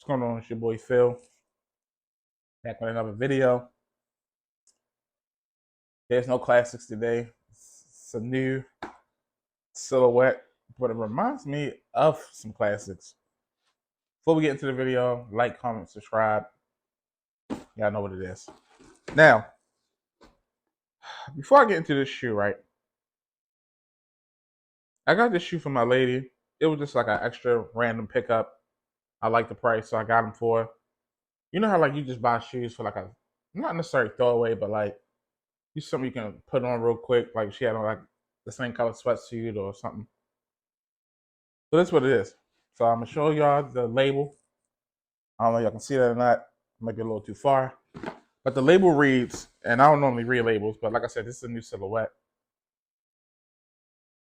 What's going on? It's your boy Phil. Back with another video. There's no classics today. It's a new silhouette, but it reminds me of some classics. Before we get into the video, like, comment, subscribe. Y'all know what it is. Now, before I get into this shoe, right? I got this shoe from my lady. It was just like an extra random pickup. I like the price, so I got them for her. You know how like you just buy shoes for like a not necessarily throwaway, but like you something you can put on real quick. Like she had on like the same color sweatsuit or something. So that's what it is. So I'm gonna show y'all the label. I don't know if y'all can see that or not. Might be a little too far. But the label reads, and I don't normally read labels, but like I said, this is a new silhouette.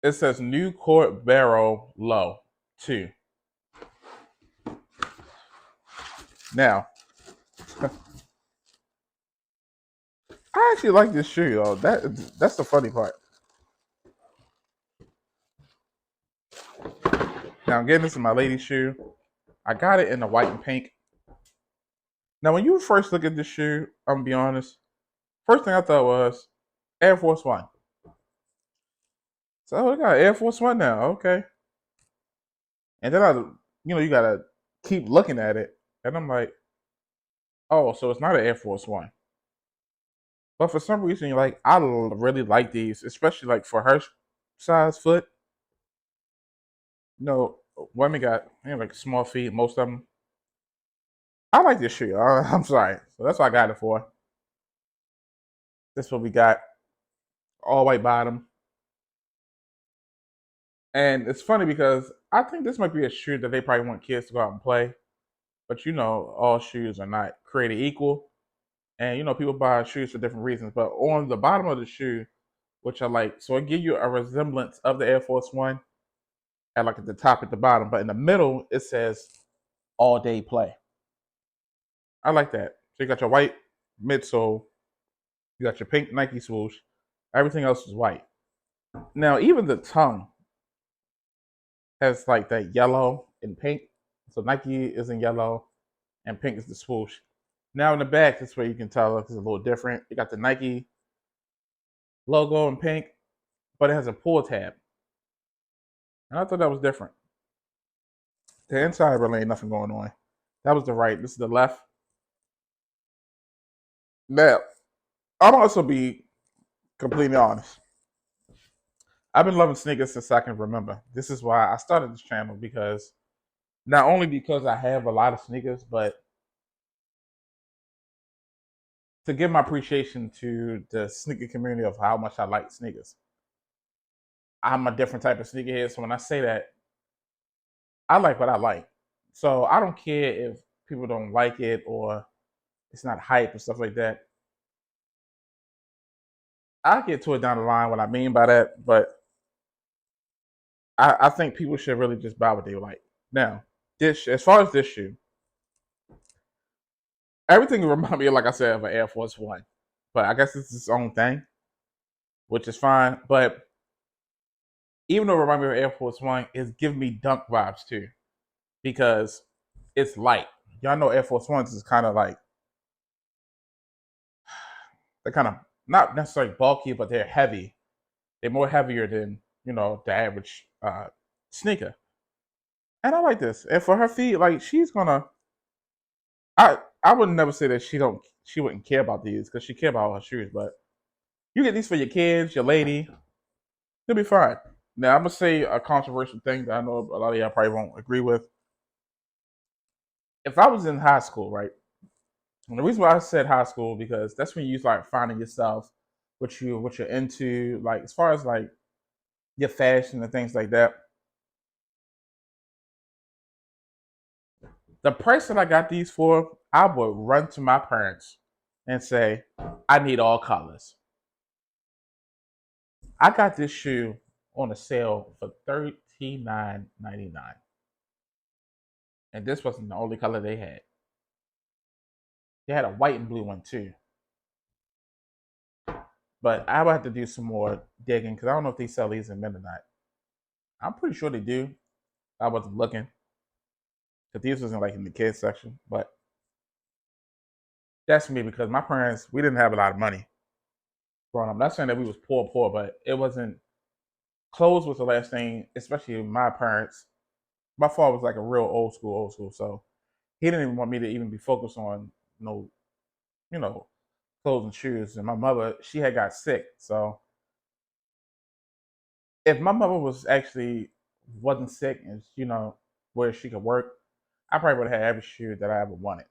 It says Nike Court Borough Low 2. Now, I actually like this shoe, though. That's the funny part. Now, again, this is my lady's shoe. I got it in the white and pink. Now, when you first look at this shoe, I'm gonna be honest. First thing I thought was Air Force One. So we got Air Force One now, okay. And then you gotta keep looking at it, and I'm like, oh, so it's not an Air Force One. But for some reason, like I really like these, especially like for her size foot. You know, women got like small feet, most of them. I like this shoe. I'm sorry, so that's what I got it for. This is what we got, all white bottom. And it's funny because I think this might be a shoe that they probably want kids to go out and play. But you know, all shoes are not created equal. And you know, people buy shoes for different reasons. But on the bottom of the shoe, which I like, so it gives you a resemblance of the Air Force One at like at the top at the bottom. But in the middle, it says all day play. I like that. So you got your white midsole, you got your pink Nike swoosh, everything else is white. Now even the tongue has like that yellow and pink. So Nike is in yellow and pink is the swoosh. Now in the back, that's where you can tell it's a little different. You got the Nike logo in pink, but it has a pull tab. And I thought that was different. The inside really ain't nothing going on. That was the right. This is the left. Now, I'll also be completely honest. I've been loving sneakers since I can remember. This is why I started this channel because not only because I have a lot of sneakers, but to give my appreciation to the sneaker community of how much I like sneakers. I'm a different type of sneakerhead, so when I say that, I like what I like. So I don't care if people don't like it or it's not hype and stuff like that. I'll get to it down the line what I mean by that, but I think people should really just buy what they like. Now, this as far as this shoe, everything reminds me, like I said, of an Air Force One. But I guess it's its own thing, which is fine. But even though it reminds me of Air Force One, it's giving me Dunk vibes too. Because it's light. Y'all know Air Force Ones is kind of like they're kind of not necessarily bulky, but they're heavy. They're more heavier than the average sneaker. And I like this. And for her feet, like she's gonna. I would never say that she wouldn't care about these because she care about all her shoes. But you get these for your kids, your lady, you'll be fine. Now I'm gonna say a controversial thing that I know a lot of y'all probably won't agree with. If I was in high school, right? And the reason why I said high school because that's when you start finding yourself, what you're into, like as far as like your fashion and things like that. The price that I got these for, I would run to my parents and say, I need all colors. I got this shoe on a sale for $39.99. And this wasn't the only color they had. They had a white and blue one too. But I would have to do some more digging because I don't know if they sell these in men or not. I'm pretty sure they do. I wasn't looking. because these wasn't like in the kids section. But that's me because my parents, we didn't have a lot of money growing up. I'm not saying that we was poor, but it wasn't. Clothes was the last thing, especially my parents. My father was like a real old school. So he didn't even want me to even be focused on no, you know, clothes and shoes. And my mother, she had got sick. So if my mother was actually wasn't sick and where she could work, I probably would have had every shoe that I ever wanted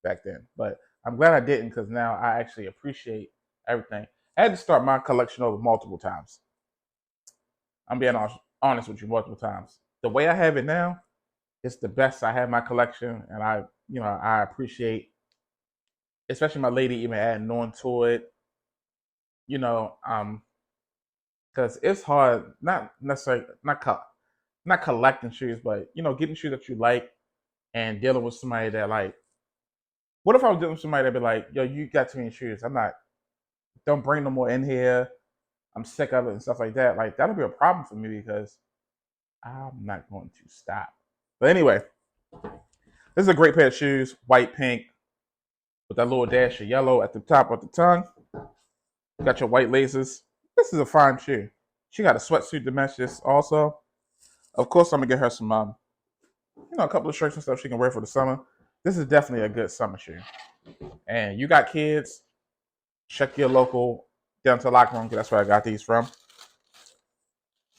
back then. But I'm glad I didn't because now I actually appreciate everything. I had to start my collection over multiple times. I'm being honest with you multiple times. The way I have it now, it's the best. I have my collection, and I appreciate, especially my lady even adding on to it. You know, because it's hard, not necessarily not collecting shoes, but getting shoes that you like and dealing with somebody that like. What if I was dealing with somebody that be like, yo, you got too many shoes. I'm not. Don't bring no more in here. I'm sick of it and stuff like that. Like that'll be a problem for me because I'm not going to stop. But anyway, this is a great pair of shoes, white, pink, with that little dash of yellow at the top of the tongue. Got your white laces. This is a fine shoe. She got a sweatsuit to match this also. Of course, I'm gonna get her some, a couple of shirts and stuff she can wear for the summer. This is definitely a good summer shoe. And you got kids, check your local dental locker room because that's where I got these from.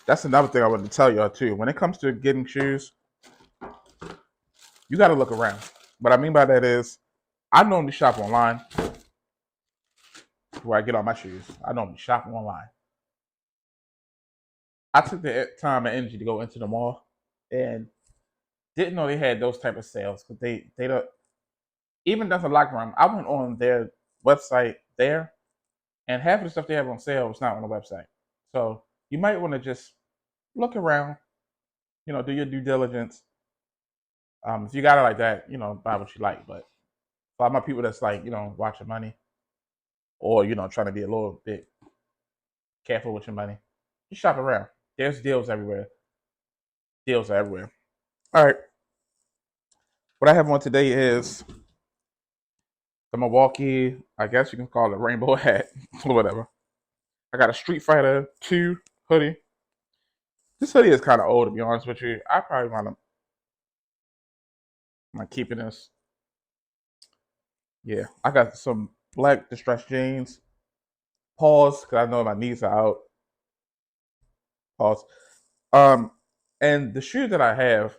That's another thing I wanted to tell y'all too. When it comes to getting shoes, you got to look around. What I mean by that is, I normally shop online where I get all my shoes. I normally shop online. I took the time and energy to go into the mall and didn't know they had those type of sales because they don't even does a locker room. I went on their website there, and half of the stuff they have on sale was not on the website. So you might want to just look around, do your due diligence. If you got it like that, buy what you like. But for all my people that's like, watching money or trying to be a little bit careful with your money, you shop around. There's deals everywhere. Deals are everywhere. All right. What I have on today is the Milwaukee, I guess you can call it rainbow hat or whatever. I got a Street Fighter 2 hoodie. This hoodie is kind of old, to be honest with you. I probably want to like keeping this. Yeah, I got some black distressed jeans. Pause, because I know my knees are out. Pause. Um, and the shoes that I have,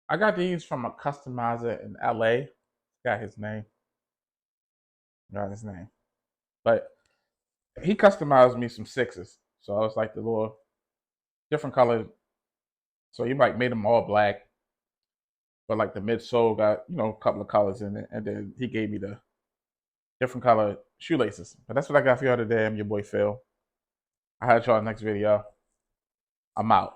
I got these from a customizer in LA. Got his name. Got his name. But he customized me some sixes. So I was like the little different color. So he like made them all black. But like the midsole got, a couple of colors in it. And then he gave me the different color shoelaces. But that's what I got for y'all today. I'm your boy Phil. I'll catch y'all next video. I'm out.